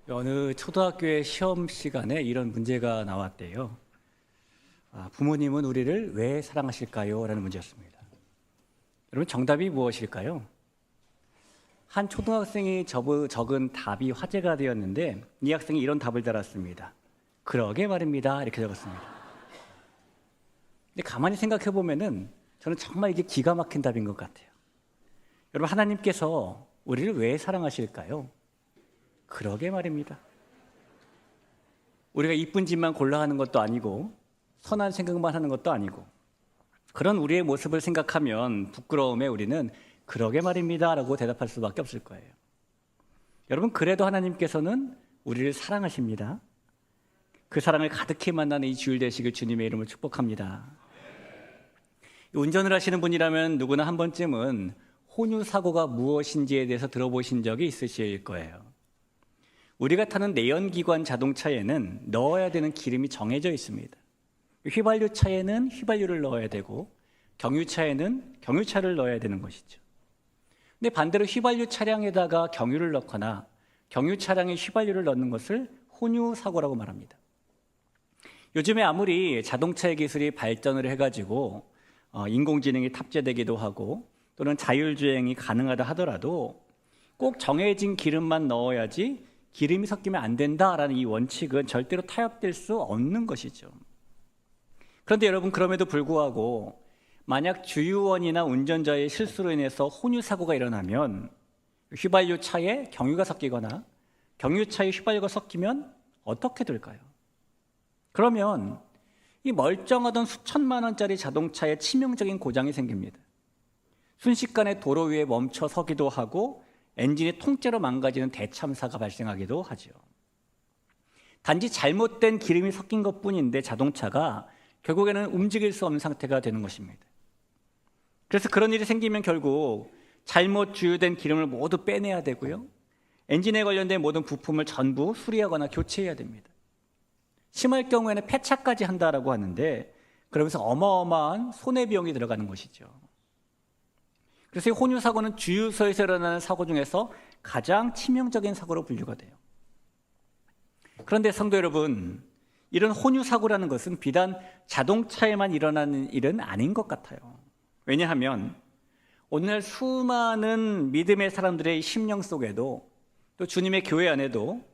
어느 초등학교의 시험 시간에 이런 문제가 나왔대요. 부모님은 우리를 왜 사랑하실까요? 라는 문제였습니다. 여러분, 정답이 무엇일까요? 한 초등학생이 적은 답이 화제가 되었는데 이 학생이 이런 답을 달았습니다. 그러게 말입니다. 이렇게 적었습니다. 근데 가만히 생각해 보면은 저는 정말 이게 기가 막힌 답인 것 같아요. 여러분, 하나님께서 우리를 왜 사랑하실까요? 그러게 말입니다. 우리가 이쁜 짓만 골라 하는 것도 아니고 선한 생각만 하는 것도 아니고 그런 우리의 모습을 생각하면 부끄러움에 우리는 그러게 말입니다 라고 대답할 수밖에 없을 거예요. 여러분, 그래도 하나님께서는 우리를 사랑하십니다. 그 사랑을 가득히 만나는 이 주일 되시길 주님의 이름으로 축복합니다. 운전을 하시는 분이라면 누구나 한 번쯤은 혼유사고가 무엇인지에 대해서 들어보신 적이 있으실 거예요. 우리가 타는 내연기관 자동차에는 넣어야 되는 기름이 정해져 있습니다. 휘발유차에는 휘발유를 넣어야 되고 경유차에는 경유차를 넣어야 되는 것이죠. 근데 반대로 휘발유 차량에다가 경유를 넣거나 경유 차량에 휘발유를 넣는 것을 혼유사고라고 말합니다. 요즘에 아무리 자동차의 기술이 발전을 해가지고 인공지능이 탑재되기도 하고 또는 자율주행이 가능하다 하더라도 꼭 정해진 기름만 넣어야지 기름이 섞이면 안 된다라는 이 원칙은 절대로 타협될 수 없는 것이죠. 그런데 여러분, 그럼에도 불구하고 만약 주유원이나 운전자의 실수로 인해서 혼유사고가 일어나면 휘발유 차에 경유가 섞이거나 경유차에 휘발유가 섞이면 어떻게 될까요? 그러면 이 멀쩡하던 수천만 원짜리 자동차에 치명적인 고장이 생깁니다. 순식간에 도로 위에 멈춰 서기도 하고 엔진이 통째로 망가지는 대참사가 발생하기도 하죠. 단지 잘못된 기름이 섞인 것뿐인데 자동차가 결국에는 움직일 수 없는 상태가 되는 것입니다. 그래서 그런 일이 생기면 결국 잘못 주유된 기름을 모두 빼내야 되고요, 엔진에 관련된 모든 부품을 전부 수리하거나 교체해야 됩니다. 심할 경우에는 폐차까지 한다라고 하는데 그러면서 어마어마한 손해비용이 들어가는 것이죠. 그래서 이 혼유사고는 주유소에서 일어나는 사고 중에서 가장 치명적인 사고로 분류가 돼요. 그런데 성도 여러분, 이런 혼유사고라는 것은 비단 자동차에만 일어나는 일은 아닌 것 같아요. 왜냐하면 오늘 수많은 믿음의 사람들의 심령 속에도 또 주님의 교회 안에도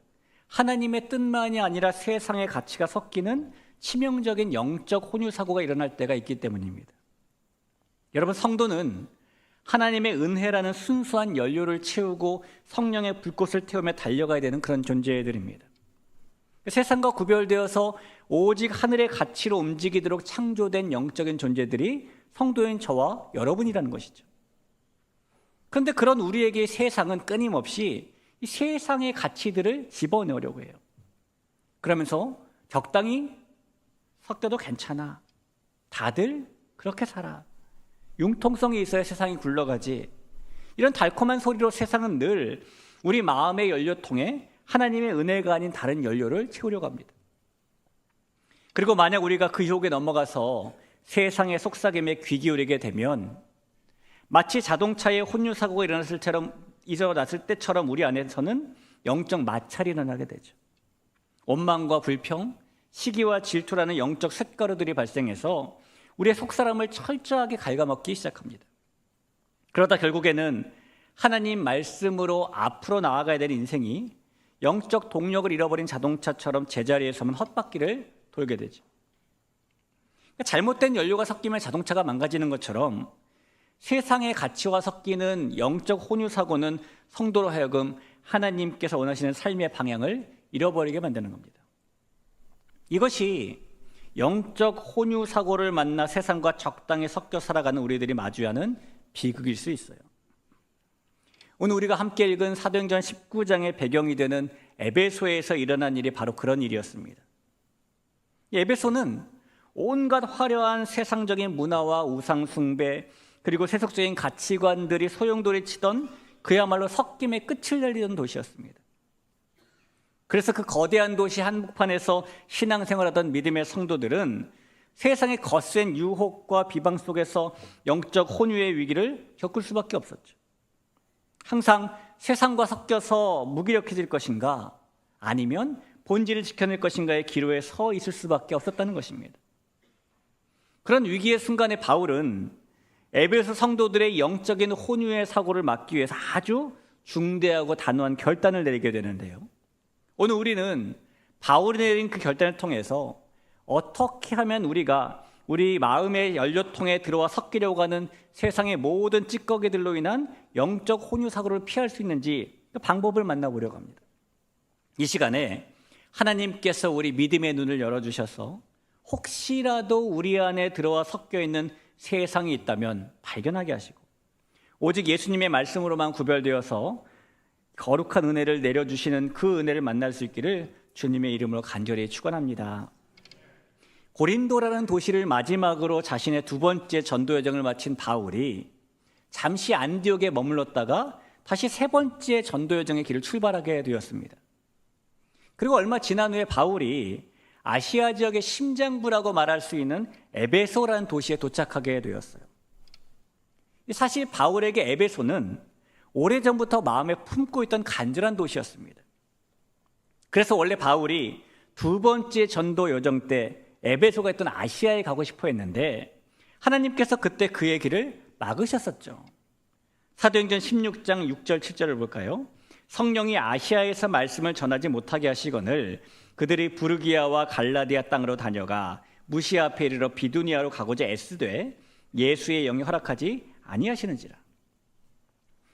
하나님의 뜻만이 아니라 세상의 가치가 섞이는 치명적인 영적 혼유사고가 일어날 때가 있기 때문입니다. 여러분, 성도는 하나님의 은혜라는 순수한 연료를 채우고 성령의 불꽃을 태우며 달려가야 되는 그런 존재들입니다. 세상과 구별되어서 오직 하늘의 가치로 움직이도록 창조된 영적인 존재들이 성도인 저와 여러분이라는 것이죠. 그런데 그런 우리에게 세상은 끊임없이 이 세상의 가치들을 집어넣으려고 해요. 그러면서 적당히 섞여도 괜찮아, 다들 그렇게 살아, 융통성이 있어야 세상이 굴러가지, 이런 달콤한 소리로 세상은 늘 우리 마음의 연료통에 하나님의 은혜가 아닌 다른 연료를 채우려고 합니다. 그리고 만약 우리가 그 유혹에 넘어가서 세상의 속삭임에 귀 기울이게 되면 마치 자동차에 혼유사고가 일어났을 때처럼 우리 안에서는 영적 마찰이 일어나게 되죠. 원망과 불평, 시기와 질투라는 영적 쇳가루들이 발생해서 우리의 속사람을 철저하게 갉아먹기 시작합니다. 그러다 결국에는 하나님 말씀으로 앞으로 나아가야 될 인생이 영적 동력을 잃어버린 자동차처럼 제자리에 서면 헛바퀴를 돌게 되죠. 잘못된 연료가 섞이면 자동차가 망가지는 것처럼 세상의 가치와 섞이는 영적 혼유사고는 성도로 하여금 하나님께서 원하시는 삶의 방향을 잃어버리게 만드는 겁니다. 이것이 영적 혼유사고를 만나 세상과 적당히 섞여 살아가는 우리들이 마주하는 비극일 수 있어요. 오늘 우리가 함께 읽은 사도행전 19장의 배경이 되는 에베소에서 일어난 일이 바로 그런 일이었습니다. 에베소는 온갖 화려한 세상적인 문화와 우상 숭배, 그리고 세속적인 가치관들이 소용돌이치던 그야말로 섞임의 끝을 내리던 도시였습니다. 그래서 그 거대한 도시 한복판에서 신앙생활하던 믿음의 성도들은 세상의 거센 유혹과 비방 속에서 영적 혼유의 위기를 겪을 수밖에 없었죠. 항상 세상과 섞여서 무기력해질 것인가, 아니면 본질을 지켜낼 것인가의 기로에 서 있을 수밖에 없었다는 것입니다. 그런 위기의 순간에 바울은 에베소 성도들의 영적인 혼유의 사고를 막기 위해서 아주 중대하고 단호한 결단을 내리게 되는데요. 오늘 우리는 바울이 내린 그 결단을 통해서 어떻게 하면 우리가 우리 마음의 연료통에 들어와 섞이려고 하는 세상의 모든 찌꺼기들로 인한 영적 혼유 사고를 피할 수 있는지 그 방법을 만나보려고 합니다. 이 시간에 하나님께서 우리 믿음의 눈을 열어주셔서 혹시라도 우리 안에 들어와 섞여 있는 세상이 있다면 발견하게 하시고 오직 예수님의 말씀으로만 구별되어서 거룩한 은혜를 내려주시는 그 은혜를 만날 수 있기를 주님의 이름으로 간절히 축원합니다. 고린도라는 도시를 마지막으로 자신의 두 번째 전도 여정을 마친 바울이 잠시 안디옥에 머물렀다가 다시 세 번째 전도 여정의 길을 출발하게 되었습니다. 그리고 얼마 지난 후에 바울이 아시아 지역의 심장부라고 말할 수 있는 에베소라는 도시에 도착하게 되었어요. 사실 바울에게 에베소는 오래전부터 마음에 품고 있던 간절한 도시였습니다. 그래서 원래 바울이 두 번째 전도 여정 때 에베소가 있던 아시아에 가고 싶어 했는데 하나님께서 그때 그의 길을 막으셨었죠. 사도행전 16장 6절 7절을 볼까요? 성령이 아시아에서 말씀을 전하지 못하게 하시거늘 그들이 부르기아와 갈라디아 땅으로 다녀가 무시아 앞에 이르러 비두니아로 가고자 애쓰되 예수의 영이 허락하지 아니하시는지라.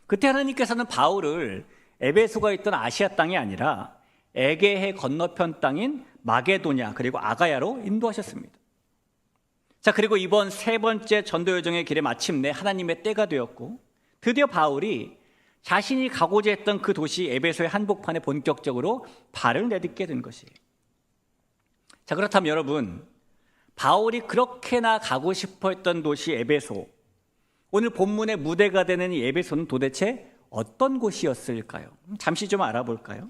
그때 하나님께서는 바울을 에베소가 있던 아시아 땅이 아니라 에게해 건너편 땅인 마게도냐 그리고 아가야로 인도하셨습니다. 자, 그리고 이번 세 번째 전도 여정의 길에 마침내 하나님의 때가 되었고 드디어 바울이 자신이 가고자 했던 그 도시 에베소의 한복판에 본격적으로 발을 내딛게 된 것이에요. 자, 그렇다면 여러분, 바울이 그렇게나 가고 싶어 했던 도시 에베소, 오늘 본문의 무대가 되는 이 에베소는 도대체 어떤 곳이었을까요? 잠시 좀 알아볼까요?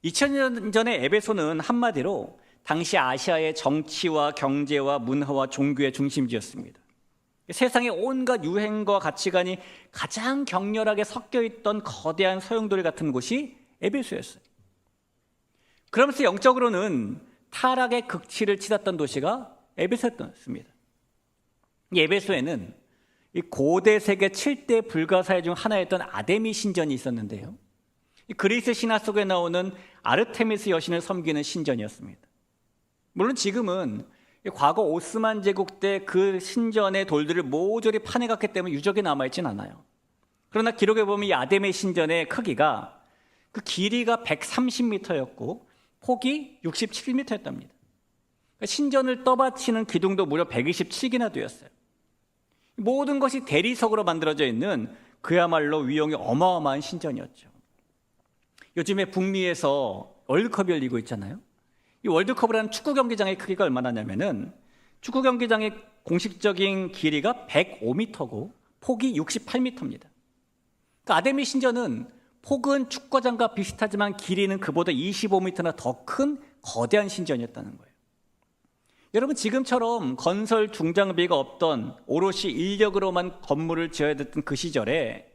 2000년 전에 에베소는 한마디로 당시 아시아의 정치와 경제와 문화와 종교의 중심지였습니다. 세상의 온갖 유행과 가치관이 가장 격렬하게 섞여 있던 거대한 소용돌이 같은 곳이 에베소였어요. 그러면서 영적으로는 타락의 극치를 치렀던 도시가 에베소였습니다. 이 에베소에는 이 고대 세계 7대 불가사의 중 하나였던 아데미 신전이 있었는데요. 그리스 신화 속에 나오는 아르테미스 여신을 섬기는 신전이었습니다. 물론 지금은 과거 오스만 제국 때 그 신전의 돌들을 모조리 파내갔기 때문에 유적이 남아있지는 않아요. 그러나 기록에 보면 이 아데미 신전의 크기가 그 길이가 130m였고 폭이 67m였답니다. 신전을 떠받치는 기둥도 무려 127개나 되었어요. 모든 것이 대리석으로 만들어져 있는 그야말로 위용이 어마어마한 신전이었죠. 요즘에 북미에서 월드컵이 열리고 있잖아요. 이 월드컵을 하는 축구 경기장의 크기가 얼마나 냐면은 축구 경기장의 공식적인 길이가 105m고 폭이 68m입니다. 그러니까 아데미 신전은 폭은 축구장과 비슷하지만 길이는 그보다 25m나 더 큰 거대한 신전이었다는 거예요. 여러분, 지금처럼 건설 중장비가 없던 오롯이 인력으로만 건물을 지어야 됐던 그 시절에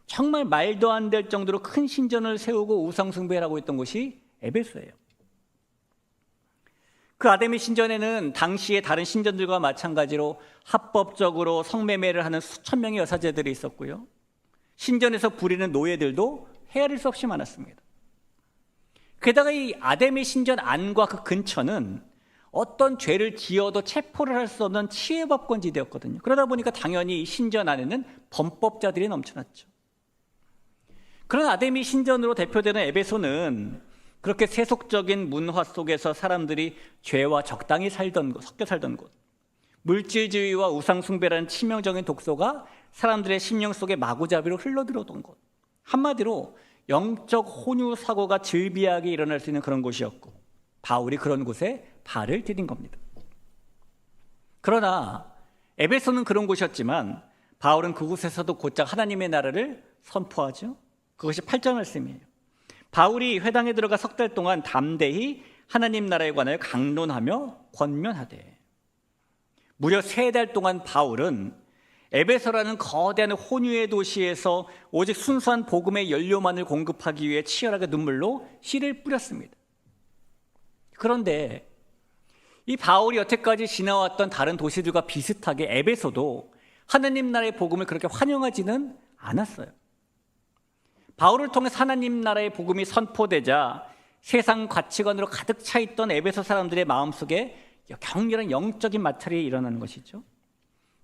정말 말도 안 될 정도로 큰 신전을 세우고 우상숭배를 하고 있던 곳이 에베소예요. 그 아데미 신전에는 당시의 다른 신전들과 마찬가지로 합법적으로 성매매를 하는 수천 명의 여사제들이 있었고요. 신전에서 부리는 노예들도 헤아릴 수 없이 많았습니다. 게다가 이 아데미 신전 안과 그 근처는 어떤 죄를 지어도 체포를 할 수 없는 치외법권지대였거든요. 그러다 보니까 당연히 이 신전 안에는 범법자들이 넘쳐났죠. 그런 아데미 신전으로 대표되는 에베소는 그렇게 세속적인 문화 속에서 사람들이 죄와 적당히 살던 곳, 섞여 살던 곳, 물질주의와 우상숭배라는 치명적인 독소가 사람들의 심령 속에 마구잡이로 흘러들어오던 곳, 한마디로 영적 혼유 사고가 즐비하게 일어날 수 있는 그런 곳이었고 바울이 그런 곳에 발을 디딘 겁니다. 그러나 에베소는 그런 곳이었지만 바울은 그곳에서도 곧장 하나님의 나라를 선포하죠. 그것이 8절 말씀이에요. 바울이 회당에 들어가 석 달 동안 담대히 하나님 나라에 관하여 강론하며 권면하되, 무려 3달 동안 바울은 에베소라는 거대한 혼유의 도시에서 오직 순수한 복음의 연료만을 공급하기 위해 치열하게 눈물로 씨를 뿌렸습니다. 그런데 이 바울이 여태까지 지나왔던 다른 도시들과 비슷하게 에베소도 하나님 나라의 복음을 그렇게 환영하지는 않았어요. 바울을 통해 하나님 나라의 복음이 선포되자 세상 가치관으로 가득 차 있던 에베소 사람들의 마음속에 격렬한 영적인 마찰이 일어나는 것이죠.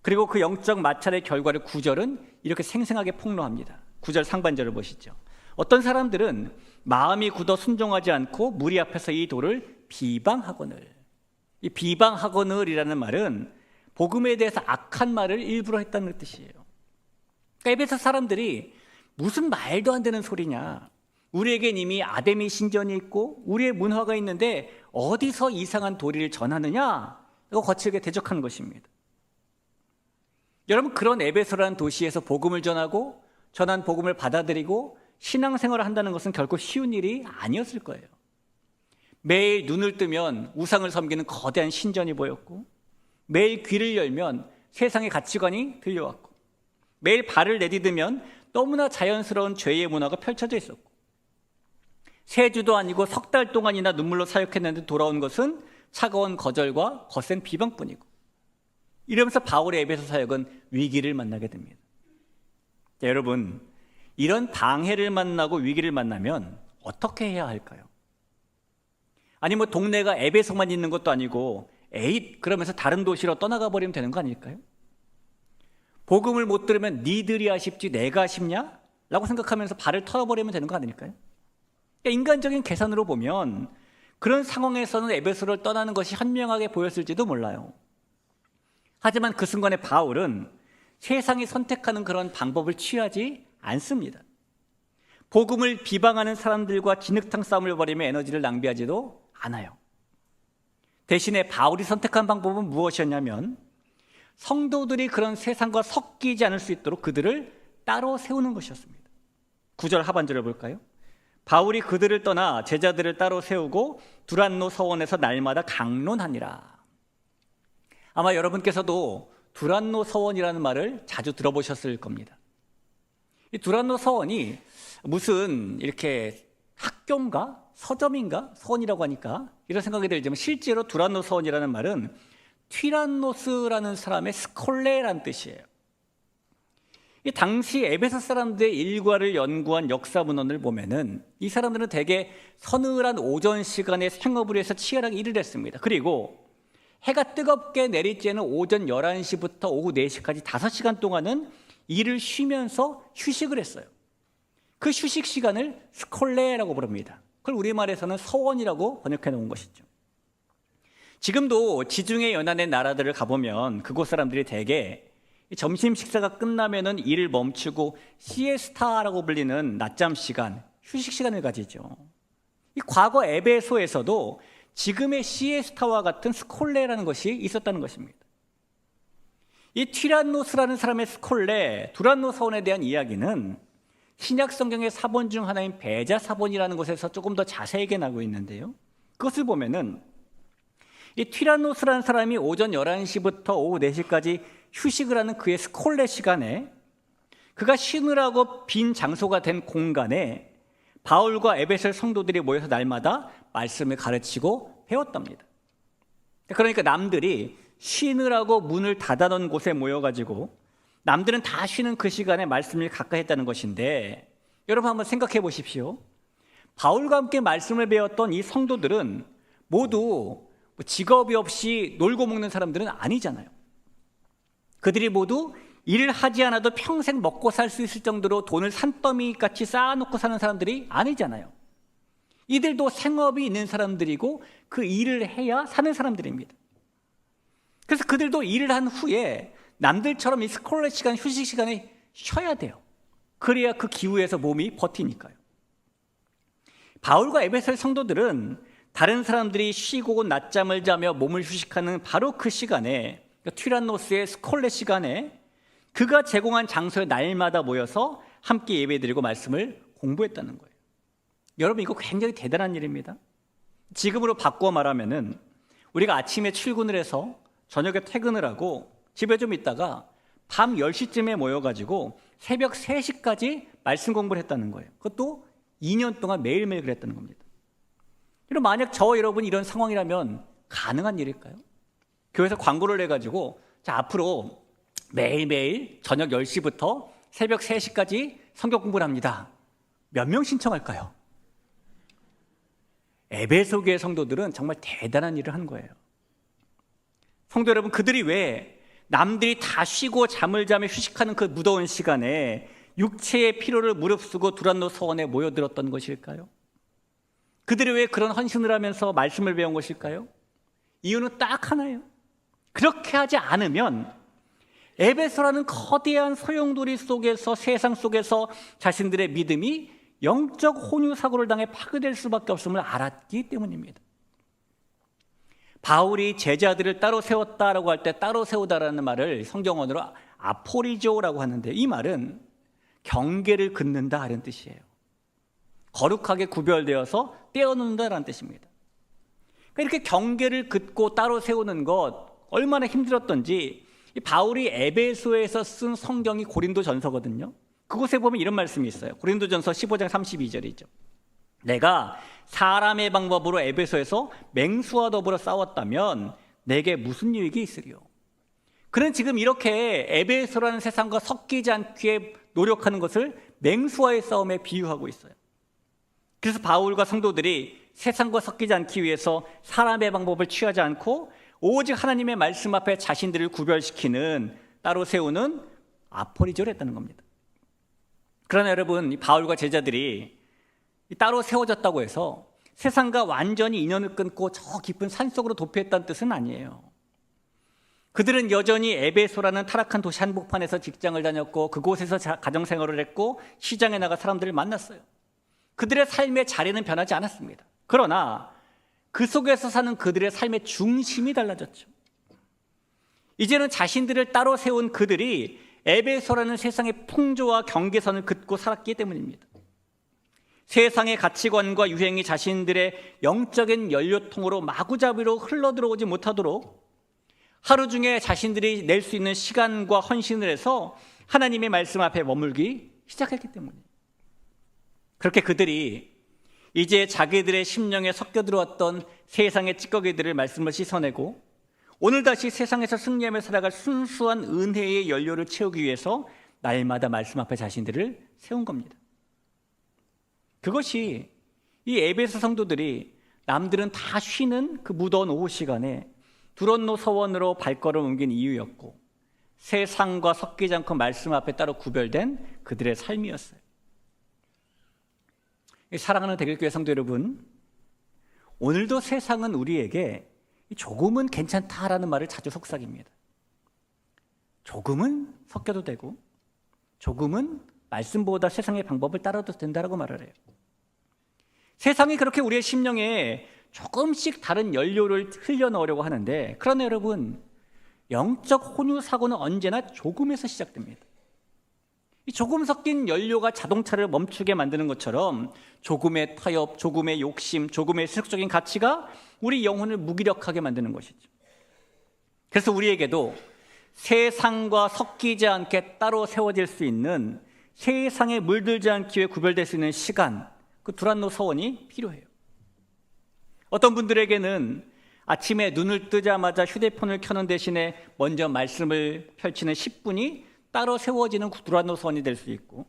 그리고 그 영적 마찰의 결과를 9절은 이렇게 생생하게 폭로합니다. 9절 상반절을 보시죠. 어떤 사람들은 마음이 굳어 순종하지 않고 무리 앞에서 이 도를 비방하거늘. 이 비방하거늘이라는 말은 복음에 대해서 악한 말을 일부러 했다는 뜻이에요. 그러니까 에베소 사람들이 무슨 말도 안 되는 소리냐, 우리에겐 이미 아데미 신전이 있고 우리의 문화가 있는데 어디서 이상한 도리를 전하느냐, 이거 거칠게 대적하는 것입니다. 여러분, 그런 에베소라는 도시에서 복음을 전하고 전한 복음을 받아들이고 신앙생활을 한다는 것은 결코 쉬운 일이 아니었을 거예요. 매일 눈을 뜨면 우상을 섬기는 거대한 신전이 보였고, 매일 귀를 열면 세상의 가치관이 들려왔고, 매일 발을 내디디면 너무나 자연스러운 죄의 문화가 펼쳐져 있었고, 세 주도 아니고 석 달 동안이나 눈물로 사역했는데 돌아온 것은 차가운 거절과 거센 비방뿐이고, 이러면서 바울의 에베소 사역은 위기를 만나게 됩니다. 자, 여러분, 이런 방해를 만나고 위기를 만나면 어떻게 해야 할까요? 아니 뭐 동네가 에베소만 있는 것도 아니고 에잇 그러면서 다른 도시로 떠나가 버리면 되는 거 아닐까요? 복음을 못 들으면 니들이 아쉽지 내가 아쉽냐? 라고 생각하면서 발을 털어버리면 되는 거 아닐까요? 인간적인 계산으로 보면 그런 상황에서는 에베소를 떠나는 것이 현명하게 보였을지도 몰라요. 하지만 그 순간에 바울은 세상이 선택하는 그런 방법을 취하지 않습니다. 복음을 비방하는 사람들과 진흙탕 싸움을 벌이며 에너지를 낭비하지도 않아요. 대신에 바울이 선택한 방법은 무엇이었냐면 성도들이 그런 세상과 섞이지 않을 수 있도록 그들을 따로 세우는 것이었습니다. 9절 하반절을 볼까요? 바울이 그들을 떠나 제자들을 따로 세우고 두란노 서원에서 날마다 강론하니라. 아마 여러분께서도 두란노 서원이라는 말을 자주 들어보셨을 겁니다. 이 두란노 서원이 무슨 이렇게 학교인가 서점인가 서원이라고 하니까 이런 생각이 들지만 실제로 두란노 서원이라는 말은 튀란노스라는 사람의 스콜레라는 뜻이에요. 이 당시 에베소 사람들의 일과를 연구한 역사 문헌을 보면은 이 사람들은 대개 서늘한 오전 시간에 생업을 해서 치열하게 일을 했습니다. 그리고 해가 뜨겁게 내리쬐는 오전 11시부터 오후 4시까지 5시간 동안은 일을 쉬면서 휴식을 했어요. 그 휴식 시간을 스콜레라고 부릅니다. 그걸 우리말에서는 서원이라고 번역해 놓은 것이죠. 지금도 지중해 연안의 나라들을 가보면 그곳 사람들이 대개 점심 식사가 끝나면은 일을 멈추고 시에스타라고 불리는 낮잠 시간, 휴식 시간을 가지죠. 이 과거 에베소에서도 지금의 시에스타와 같은 스콜레라는 것이 있었다는 것입니다. 이 튀란노스라는 사람의 스콜레, 두란노 서원에 대한 이야기는 신약 성경의 사본 중 하나인 베자 사본이라는 곳에서 조금 더 자세하게 나오고 있는데요. 그것을 보면은 이 튀란노스라는 사람이 오전 11시부터 오후 4시까지 휴식을 하는 그의 스콜레 시간에 그가 쉬느라고 빈 장소가 된 공간에 바울과 에베소 성도들이 모여서 날마다 말씀을 가르치고 배웠답니다. 그러니까 남들이 쉬느라고 문을 닫아놓은 곳에 모여가지고 남들은 다 쉬는 그 시간에 말씀을 가까이 했다는 것인데, 여러분 한번 생각해 보십시오. 바울과 함께 말씀을 배웠던 이 성도들은 모두 직업이 없이 놀고 먹는 사람들은 아니잖아요. 그들이 모두 일을 하지 않아도 평생 먹고 살 수 있을 정도로 돈을 산더미같이 쌓아놓고 사는 사람들이 아니잖아요. 이들도 생업이 있는 사람들이고 그 일을 해야 사는 사람들입니다. 그래서 그들도 일을 한 후에 남들처럼 이 스콜레 시간, 휴식 시간에 쉬어야 돼요. 그래야 그 기후에서 몸이 버티니까요. 바울과 에베소의 성도들은 다른 사람들이 쉬고 낮잠을 자며 몸을 휴식하는 바로 그 시간에, 튀란노스의 스콜레 시간에 그가 제공한 장소에 날마다 모여서 함께 예배드리고 말씀을 공부했다는 거예요. 여러분, 이거 굉장히 대단한 일입니다. 지금으로 바꿔 말하면은 우리가 아침에 출근을 해서 저녁에 퇴근을 하고 집에 좀 있다가 밤 10시쯤에 모여가지고 새벽 3시까지 말씀 공부를 했다는 거예요. 그것도 2년 동안 매일매일 그랬다는 겁니다. 그럼 만약 저와 여러분이 이런 상황이라면 가능한 일일까요? 교회에서 광고를 내가지고 자, 앞으로 매일매일 저녁 10시부터 새벽 3시까지 성경 공부를 합니다. 몇 명 신청할까요? 에베소 교회 성도들은 정말 대단한 일을 한 거예요. 성도 여러분, 그들이 왜 남들이 다 쉬고 잠을 자며 휴식하는 그 무더운 시간에 육체의 피로를 무릅쓰고 두란노 서원에 모여들었던 것일까요? 그들이 왜 그런 헌신을 하면서 말씀을 배운 것일까요? 이유는 딱 하나예요. 그렇게 하지 않으면 에베소라는 거대한 소용돌이 속에서, 세상 속에서 자신들의 믿음이 영적 혼유 사고를 당해 파괴될 수밖에 없음을 알았기 때문입니다. 바울이 제자들을 따로 세웠다라고 할 때 따로 세우다라는 말을 성경어로 아포리조라고 하는데, 이 말은 경계를 긋는다 하는 뜻이에요. 거룩하게 구별되어서 떼어놓는다라는 뜻입니다. 그러니까 이렇게 경계를 긋고 따로 세우는 것 얼마나 힘들었던지, 바울이 에베소에서 쓴 성경이 고린도전서거든요. 그곳에 보면 이런 말씀이 있어요. 고린도전서 15장 32절이죠. 내가 사람의 방법으로 에베소에서 맹수와 더불어 싸웠다면 내게 무슨 유익이 있으리요? 그는 지금 이렇게 에베소라는 세상과 섞이지 않게 노력하는 것을 맹수와의 싸움에 비유하고 있어요. 그래서 바울과 성도들이 세상과 섞이지 않기 위해서 사람의 방법을 취하지 않고 오직 하나님의 말씀 앞에 자신들을 구별시키는, 따로 세우는 아포리조를 했다는 겁니다. 그러나 여러분, 이 바울과 제자들이 따로 세워졌다고 해서 세상과 완전히 인연을 끊고 저 깊은 산속으로 도피했다는 뜻은 아니에요. 그들은 여전히 에베소라는 타락한 도시 한복판에서 직장을 다녔고 그곳에서 가정생활을 했고 시장에 나가 사람들을 만났어요. 그들의 삶의 자리는 변하지 않았습니다. 그러나 그 속에서 사는 그들의 삶의 중심이 달라졌죠. 이제는 자신들을 따로 세운 그들이 에베소라는 세상의 풍조와 경계선을 긋고 살았기 때문입니다. 세상의 가치관과 유행이 자신들의 영적인 연료통으로 마구잡이로 흘러들어오지 못하도록 하루 중에 자신들이 낼 수 있는 시간과 헌신을 해서 하나님의 말씀 앞에 머물기 시작했기 때문이에요. 그렇게 그들이 이제 자기들의 심령에 섞여 들어왔던 세상의 찌꺼기들을 말씀을 씻어내고 오늘 다시 세상에서 승리하며 살아갈 순수한 은혜의 연료를 채우기 위해서 날마다 말씀 앞에 자신들을 세운 겁니다. 그것이 이 에베소 성도들이 남들은 다 쉬는 그 무더운 오후 시간에 두란노 서원으로 발걸음 옮긴 이유였고, 세상과 섞이지 않고 말씀 앞에 따로 구별된 그들의 삶이었어요. 사랑하는 대길교회 성도 여러분, 오늘도 세상은 우리에게 조금은 괜찮다라는 말을 자주 속삭입니다. 조금은 섞여도 되고 조금은 말씀보다 세상의 방법을 따라도 된다라고 말을 해요. 세상이 그렇게 우리의 심령에 조금씩 다른 연료를 흘려넣으려고 하는데, 그러나 여러분, 영적 혼유 사고는 언제나 조금에서 시작됩니다. 이 조금 섞인 연료가 자동차를 멈추게 만드는 것처럼 조금의 타협, 조금의 욕심, 조금의 세속적인 가치가 우리 영혼을 무기력하게 만드는 것이죠. 그래서 우리에게도 세상과 섞이지 않게 따로 세워질 수 있는, 세상에 물들지 않기 위해 구별될 수 있는 시간, 그 두란노 서원이 필요해요. 어떤 분들에게는 아침에 눈을 뜨자마자 휴대폰을 켜는 대신에 먼저 말씀을 펼치는 10분이 따로 세워지는 두란노 서원이 될 수 있고,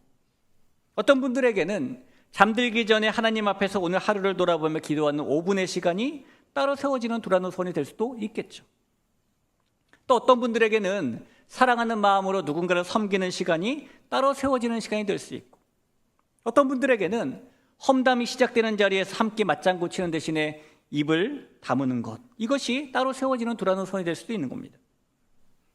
어떤 분들에게는 잠들기 전에 하나님 앞에서 오늘 하루를 돌아보며 기도하는 5분의 시간이 따로 세워지는 두란노 서원이 될 수도 있겠죠. 또 어떤 분들에게는 사랑하는 마음으로 누군가를 섬기는 시간이 따로 세워지는 시간이 될 수 있고, 어떤 분들에게는 험담이 시작되는 자리에서 함께 맞장구 치는 대신에 입을 다무는 것, 이것이 따로 세워지는 두란노 서원이 될 수도 있는 겁니다.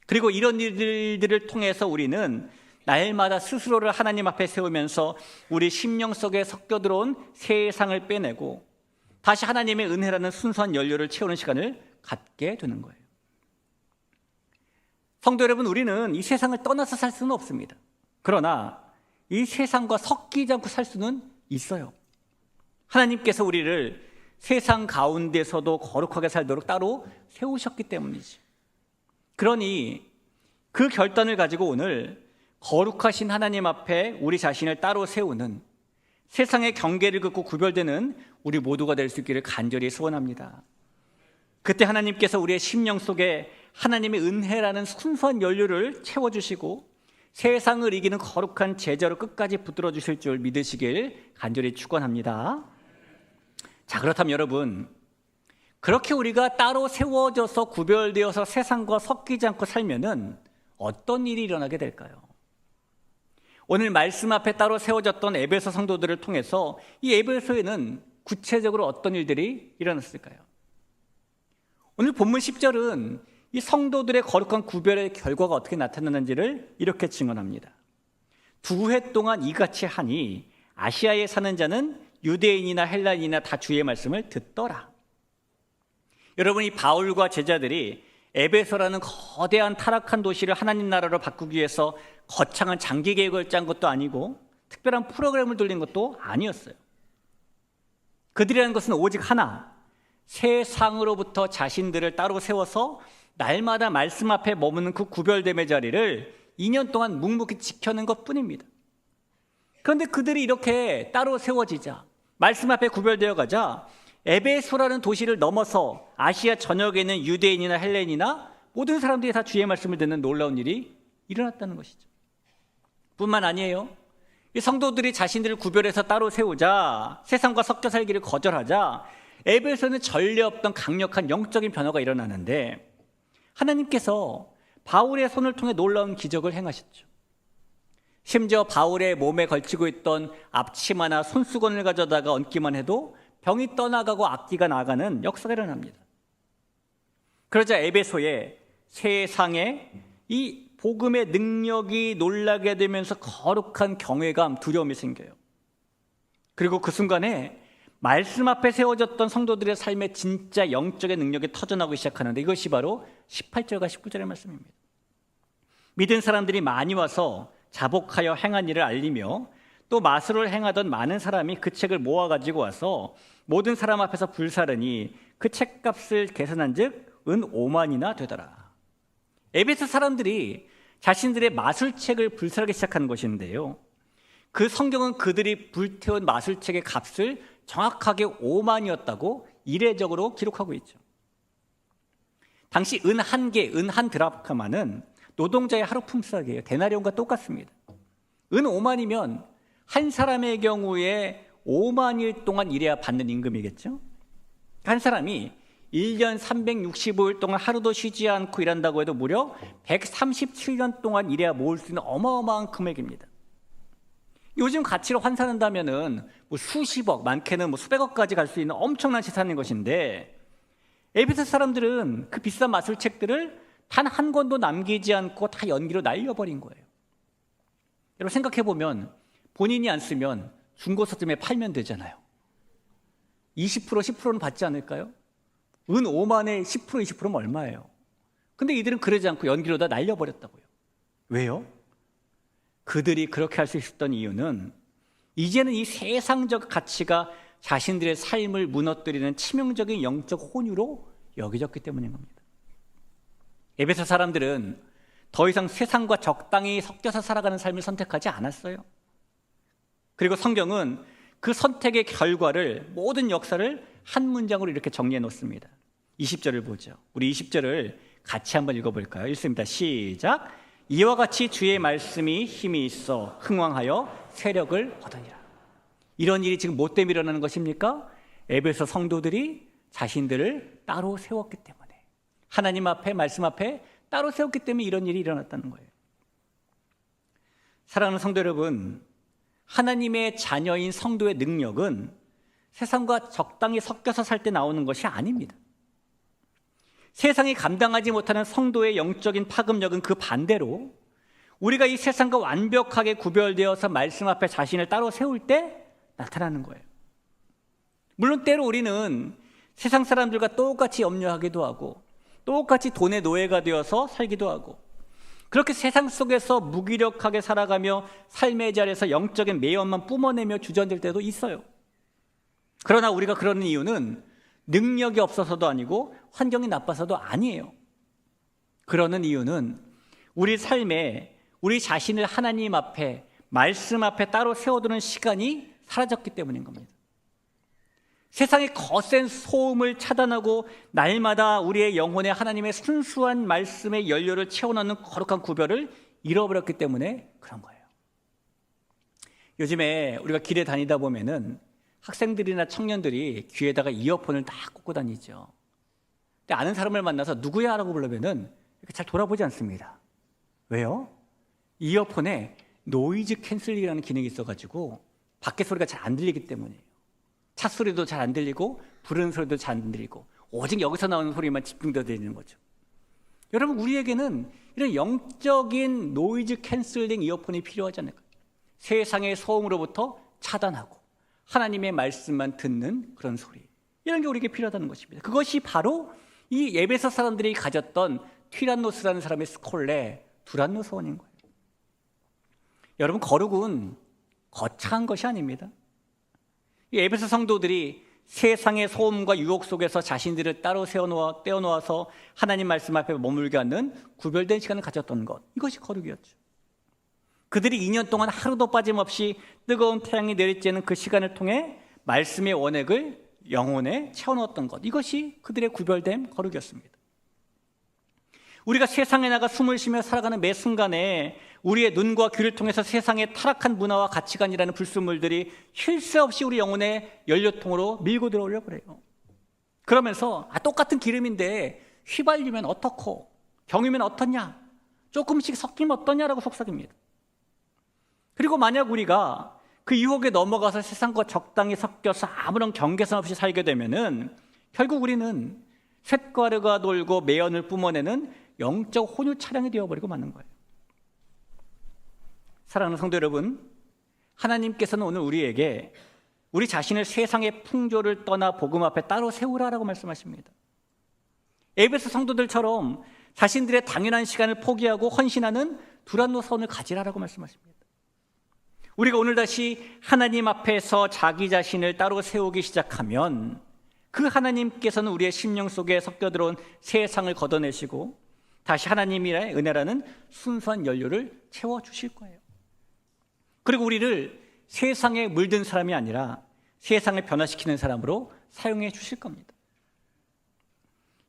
그리고 이런 일들을 통해서 우리는 날마다 스스로를 하나님 앞에 세우면서 우리 심령 속에 섞여 들어온 세상을 빼내고 다시 하나님의 은혜라는 순수한 연료를 채우는 시간을 갖게 되는 거예요. 성도 여러분, 우리는 이 세상을 떠나서 살 수는 없습니다. 그러나 이 세상과 섞이지 않고 살 수는 있어요. 하나님께서 우리를 세상 가운데서도 거룩하게 살도록 따로 세우셨기 때문이지. 그러니 그 결단을 가지고 오늘 거룩하신 하나님 앞에 우리 자신을 따로 세우는, 세상의 경계를 긋고 구별되는 우리 모두가 될 수 있기를 간절히 소원합니다. 그때 하나님께서 우리의 심령 속에 하나님의 은혜라는 순수한 연료를 채워주시고 세상을 이기는 거룩한 제자로 끝까지 붙들어 주실 줄 믿으시길 간절히 축원합니다. 자, 그렇다면 여러분, 그렇게 우리가 따로 세워져서 구별되어서 세상과 섞이지 않고 살면은 어떤 일이 일어나게 될까요? 오늘 말씀 앞에 따로 세워졌던 에베소 성도들을 통해서 이 에베소에는 구체적으로 어떤 일들이 일어났을까요? 오늘 본문 10절은 이 성도들의 거룩한 구별의 결과가 어떻게 나타나는지를 이렇게 증언합니다. 2해 동안 이같이 하니 아시아에 사는 자는 유대인이나 헬라인이나 다 주의 말씀을 듣더라. 여러분, 이 바울과 제자들이 에베소라는 거대한 타락한 도시를 하나님 나라로 바꾸기 위해서 거창한 장기 계획을 짠 것도 아니고 특별한 프로그램을 돌린 것도 아니었어요. 그들이라는 것은 오직 하나, 세상으로부터 자신들을 따로 세워서 날마다 말씀 앞에 머무는 그 구별됨의 자리를 2년 동안 묵묵히 지켜낸 것뿐입니다. 그런데 그들이 이렇게 따로 세워지자, 말씀 앞에 구별되어 가자 에베소라는 도시를 넘어서 아시아 전역에 있는 유대인이나 헬레인이나 모든 사람들이 다 주의 말씀을 듣는 놀라운 일이 일어났다는 것이죠. 뿐만 아니에요. 이 성도들이 자신들을 구별해서 따로 세우자, 세상과 섞여 살기를 거절하자 에베소는 전례 없던 강력한 영적인 변화가 일어나는데 하나님께서 바울의 손을 통해 놀라운 기적을 행하셨죠. 심지어 바울의 몸에 걸치고 있던 앞치마나 손수건을 가져다가 얹기만 해도 병이 떠나가고 악기가 나가는 역사가 일어납니다. 그러자 에베소에 세상에 이 복음의 능력이 놀라게 되면서 거룩한 경외감, 두려움이 생겨요. 그리고 그 순간에 말씀 앞에 세워졌던 성도들의 삶에 진짜 영적인 능력이 터져나오기 시작하는데 이것이 바로 18절과 19절의 말씀입니다. 믿은 사람들이 많이 와서 자복하여 행한 일을 알리며 또 마술을 행하던 많은 사람이 그 책을 모아가지고 와서 모든 사람 앞에서 불사르니 그 책값을 계산한 즉 은 5만이나 되더라. 에베소 사람들이 자신들의 마술책을 불사르기 시작하는 것인데요, 그 성경은 그들이 불태운 마술책의 값을 정확하게 5만이었다고 이례적으로 기록하고 있죠. 당시 은 한 개, 은 한 드라크마는 노동자의 하루 품삯이에요. 데나리온과 똑같습니다. 은 5만이면 한 사람의 경우에 5만일 동안 일해야 받는 임금이겠죠. 한 사람이 1년 365일 동안 하루도 쉬지 않고 일한다고 해도 무려 137년 동안 일해야 모을 수 있는 어마어마한 금액입니다. 요즘 가치로 환산한다면은 뭐 수십억, 많게는 뭐 수백억까지 갈 수 있는 엄청난 시산인 것인데 에베소 사람들은 그 비싼 마술책들을 단 한 권도 남기지 않고 다 연기로 날려버린 거예요. 여러분 생각해보면 본인이 안 쓰면 중고 서점에 팔면 되잖아요. 20%, 10%는 받지 않을까요? 은 5만에 10%, 20%면 얼마예요? 근데 이들은 그러지 않고 연기로 다 날려버렸다고요. 왜요? 그들이 그렇게 할 수 있었던 이유는 이제는 이 세상적 가치가 자신들의 삶을 무너뜨리는 치명적인 영적 혼유로 여겨졌기 때문인 겁니다. 에베소 사람들은 더 이상 세상과 적당히 섞여서 살아가는 삶을 선택하지 않았어요. 그리고 성경은 그 선택의 결과를, 모든 역사를 한 문장으로 이렇게 정리해 놓습니다. 20절을 보죠. 우리 20절을 같이 한번 읽어볼까요? 읽습니다. 시작. 이와 같이 주의 말씀이 힘이 있어 흥왕하여 세력을 얻으니라. 이런 일이 지금 뭐 때문에 일어나는 것입니까? 에베소 성도들이 자신들을 따로 세웠기 때문에, 하나님 앞에, 말씀 앞에 따로 세웠기 때문에 이런 일이 일어났다는 거예요. 사랑하는 성도 여러분, 하나님의 자녀인 성도의 능력은 세상과 적당히 섞여서 살 때 나오는 것이 아닙니다. 세상이 감당하지 못하는 성도의 영적인 파급력은 그 반대로 우리가 이 세상과 완벽하게 구별되어서 말씀 앞에 자신을 따로 세울 때 나타나는 거예요. 물론 때로 우리는 세상 사람들과 똑같이 염려하기도 하고 똑같이 돈의 노예가 되어서 살기도 하고 그렇게 세상 속에서 무기력하게 살아가며 삶의 자리에서 영적인 매연만 뿜어내며 주저앉을 때도 있어요. 그러나 우리가 그러는 이유는 능력이 없어서도 아니고 환경이 나빠서도 아니에요. 그러는 이유는 우리 삶에 우리 자신을 하나님 앞에, 말씀 앞에 따로 세워두는 시간이 사라졌기 때문인 겁니다. 세상의 거센 소음을 차단하고 날마다 우리의 영혼에 하나님의 순수한 말씀의 연료를 채워넣는 거룩한 구별을 잃어버렸기 때문에 그런 거예요. 요즘에 우리가 길에 다니다 보면은 학생들이나 청년들이 귀에다가 이어폰을 다 꽂고 다니죠. 근데 아는 사람을 만나서 누구야? 라고 부르면은 이렇게 잘 돌아보지 않습니다. 왜요? 이어폰에 노이즈 캔슬링이라는 기능이 있어가지고 밖에 소리가 잘 안 들리기 때문이에요. 차 소리도 잘 안 들리고 부르는 소리도 잘 안 들리고 오직 여기서 나오는 소리만 집중되어 되는 거죠. 여러분, 우리에게는 이런 영적인 노이즈 캔슬링 이어폰이 필요하지 않을까요? 세상의 소음으로부터 차단하고 하나님의 말씀만 듣는 그런 소리, 이런 게 우리에게 필요하다는 것입니다. 그것이 바로 이 에베소 사람들이 가졌던 티란노스라는 사람의 스콜레 두란노 소원인 거예요. 여러분, 거룩은 거창한 것이 아닙니다. 이 에베소 성도들이 세상의 소음과 유혹 속에서 자신들을 따로 떼어놓아서 하나님 말씀 앞에 머물게 하는 구별된 시간을 가졌던 것, 이것이 거룩이었죠. 그들이 2년 동안 하루도 빠짐없이 뜨거운 태양이 내리쬐는 그 시간을 통해 말씀의 원액을 영혼에 채워넣었던 것, 이것이 그들의 구별된 거룩이었습니다. 우리가 세상에 나가 숨을 쉬며 살아가는 매 순간에 우리의 눈과 귀를 통해서 세상의 타락한 문화와 가치관이라는 불순물들이 쉴 새 없이 우리 영혼의 연료통으로 밀고 들어오려고 그래요. 그러면서 똑같은 기름인데 휘발유면 어떻고 경유면 어떻냐, 조금씩 섞이면 어떠냐라고 속삭입니다. 그리고 만약 우리가 그 유혹에 넘어가서 세상과 적당히 섞여서 아무런 경계선 없이 살게 되면은 결국 우리는 쇳과르가 돌고 매연을 뿜어내는 영적 혼유 차량이 되어버리고 마는 거예요. 사랑하는 성도 여러분, 하나님께서는 오늘 우리에게 우리 자신을 세상의 풍조를 떠나 복음 앞에 따로 세우라라고 말씀하십니다. 에베소 성도들처럼 자신들의 당연한 시간을 포기하고 헌신하는 두란노 선을 가지라라고 말씀하십니다. 우리가 오늘 다시 하나님 앞에서 자기 자신을 따로 세우기 시작하면 그 하나님께서는 우리의 심령 속에 섞여 들어온 세상을 걷어내시고 다시 하나님의 은혜라는 순수한 연료를 채워주실 거예요. 그리고 우리를 세상에 물든 사람이 아니라 세상을 변화시키는 사람으로 사용해 주실 겁니다.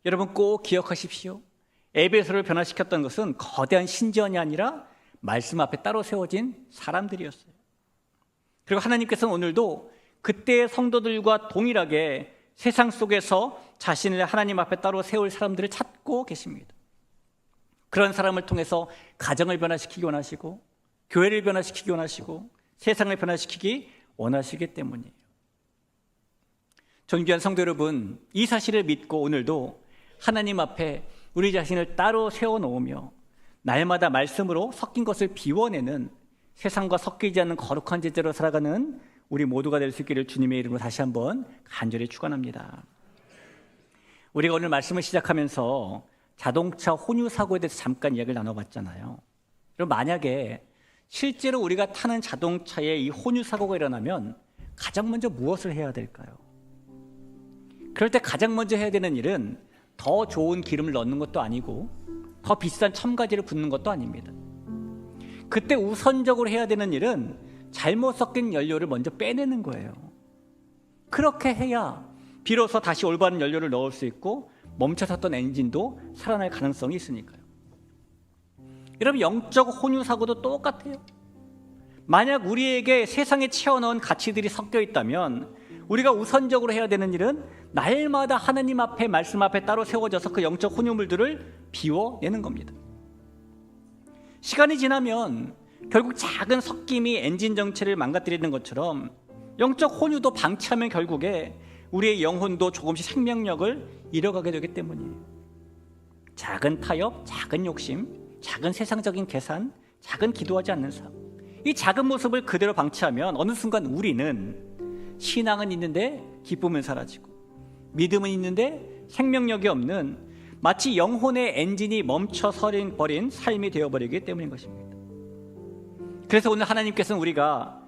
여러분, 꼭 기억하십시오. 에베소를 변화시켰던 것은 거대한 신전이 아니라 말씀 앞에 따로 세워진 사람들이었어요. 그리고 하나님께서는 오늘도 그때의 성도들과 동일하게 세상 속에서 자신을 하나님 앞에 따로 세울 사람들을 찾고 계십니다. 그런 사람을 통해서 가정을 변화시키기 원하시고 교회를 변화시키기 원하시고 세상을 변화시키기 원하시기 때문이에요. 존귀한 성도 여러분, 이 사실을 믿고 오늘도 하나님 앞에 우리 자신을 따로 세워놓으며 날마다 말씀으로 섞인 것을 비워내는, 세상과 섞이지 않는 거룩한 제자로 살아가는 우리 모두가 될 수 있기를 주님의 이름으로 다시 한번 간절히 축원합니다. 우리가 오늘 말씀을 시작하면서 자동차 혼유 사고에 대해서 잠깐 이야기를 나눠봤잖아요. 그럼 만약에 실제로 우리가 타는 자동차에 이 혼유 사고가 일어나면 가장 먼저 무엇을 해야 될까요? 그럴 때 가장 먼저 해야 되는 일은 더 좋은 기름을 넣는 것도 아니고 더 비싼 첨가제를 붓는 것도 아닙니다. 그때 우선적으로 해야 되는 일은 잘못 섞인 연료를 먼저 빼내는 거예요. 그렇게 해야 비로소 다시 올바른 연료를 넣을 수 있고 멈춰섰던 엔진도 살아날 가능성이 있으니까요. 여러분, 영적 혼유 사고도 똑같아요. 만약 우리에게 세상에 채워넣은 가치들이 섞여 있다면 우리가 우선적으로 해야 되는 일은 날마다 하나님 앞에, 말씀 앞에 따로 세워져서 그 영적 혼유물들을 비워내는 겁니다. 시간이 지나면 결국 작은 섞임이 엔진 정체를 망가뜨리는 것처럼 영적 혼유도 방치하면 결국에 우리의 영혼도 조금씩 생명력을 잃어가게 되기 때문이에요. 작은 타협, 작은 욕심, 작은 세상적인 계산, 작은 기도하지 않는 삶, 이 작은 모습을 그대로 방치하면 어느 순간 우리는 신앙은 있는데 기쁨은 사라지고 믿음은 있는데 생명력이 없는, 마치 영혼의 엔진이 멈춰버린 삶이 되어버리기 때문인 것입니다. 그래서 오늘 하나님께서는 우리가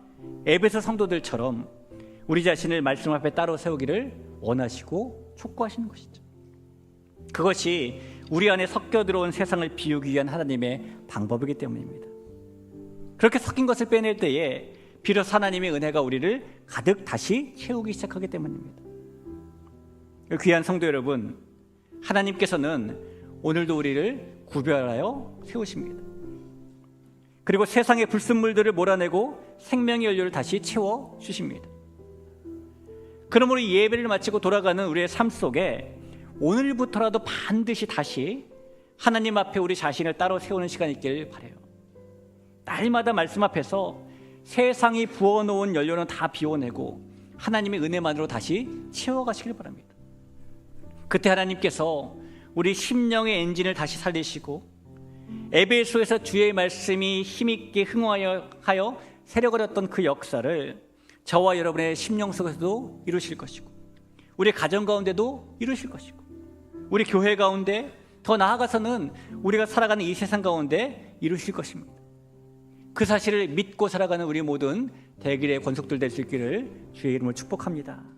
에베소 성도들처럼 우리 자신을 말씀 앞에 따로 세우기를 원하시고 촉구하시는 것이죠. 그것이 우리 안에 섞여 들어온 세상을 비우기 위한 하나님의 방법이기 때문입니다. 그렇게 섞인 것을 빼낼 때에 비로소 하나님의 은혜가 우리를 가득 다시 채우기 시작하기 때문입니다. 귀한 성도 여러분, 하나님께서는 오늘도 우리를 구별하여 세우십니다. 그리고 세상의 불순물들을 몰아내고 생명의 연료를 다시 채워주십니다. 그러므로 이 예배를 마치고 돌아가는 우리의 삶 속에 오늘부터라도 반드시 다시 하나님 앞에 우리 자신을 따로 세우는 시간이 있길 바라요. 날마다 말씀 앞에서 세상이 부어놓은 연료는 다 비워내고 하나님의 은혜만으로 다시 채워가시길 바랍니다. 그때 하나님께서 우리 심령의 엔진을 다시 살리시고 에베소에서 주의 말씀이 힘있게 흥하여 세력을 그 역사를 저와 여러분의 심령 속에서도 이루실 것이고 우리 가정 가운데도 이루실 것이고 우리 교회 가운데 더 나아가서는 우리가 살아가는 이 세상 가운데 이루실 것입니다. 그 사실을 믿고 살아가는 우리 모든 대길의 권속들 될 수 있기를 주의 이름으로 축복합니다.